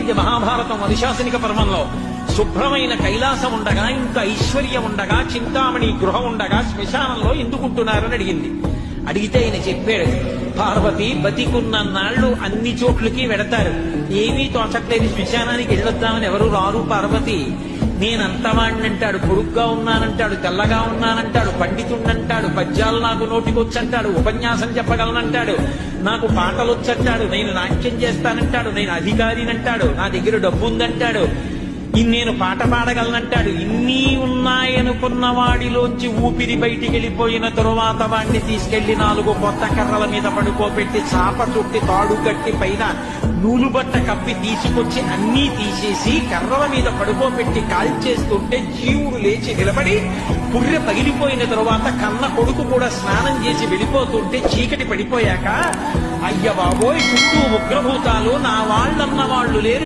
జరిగింది మహాభారతం అనుశాసనిక పర్వంలో. శుభ్రమైన కైలాసం ఉండగా, ఇంత ఐశ్వర్యం ఉండగా, చింతామణి గృహం ఉండగా శ్మశానంలో ఎందుకుంటున్నారని అడిగింది. అడిగితే ఆయన చెప్పాడు, పార్వతి బతికున్న నాళ్లు అన్ని చోట్లకి వెడతారు, ఏమీ తోచట్లేదు, శ్మశానానికి వెళ్ళొద్దామని ఎవరు రారు పార్వతి. నేనంతవాణ్ణంటాడు, పొడుగ్గా ఉన్నానంటాడు, తెల్లగా ఉన్నానంటాడు, పండితుణ్ణంటాడు, పద్యాలు నాకు నోటికొచ్చంటాడు, ఉపన్యాసం చెప్పగలనంటాడు, నాకు పాటలొచ్చంటాడు, నేను నాట్యం చేస్తానంటాడు, నేను అధికారినంటాడు, నా దగ్గర డబ్బుందంటాడు, నేను పాట పాడగలనంటాడు. ఇన్ని ఉన్నాయనుకున్న వాడిలోంచి ఊపిరి బయటికి వెళ్ళిపోయిన తరువాత వాడిని తీసుకెళ్లి 4 కొత్త కర్రల మీద పడుకోబెట్టి చాప చుట్టి తాడు కట్టి పైన నూలుబట్ట కప్పి తీసుకొచ్చి అన్నీ తీసేసి కర్రల మీద పడుకోబెట్టి కాల్చేస్తుంటే జీవుడు లేచి నిలబడి పుర్రె పగిలిపోయిన తరువాత కన్న కొడుకు కూడా స్నానం చేసి వెళ్ళిపోతుంటే చీకటి పడిపోయాక, అయ్య బాబోయ్ చుట్టూ ఉగ్రభూతాలు, నా వాళ్ళన్న వాళ్ళు లేరు,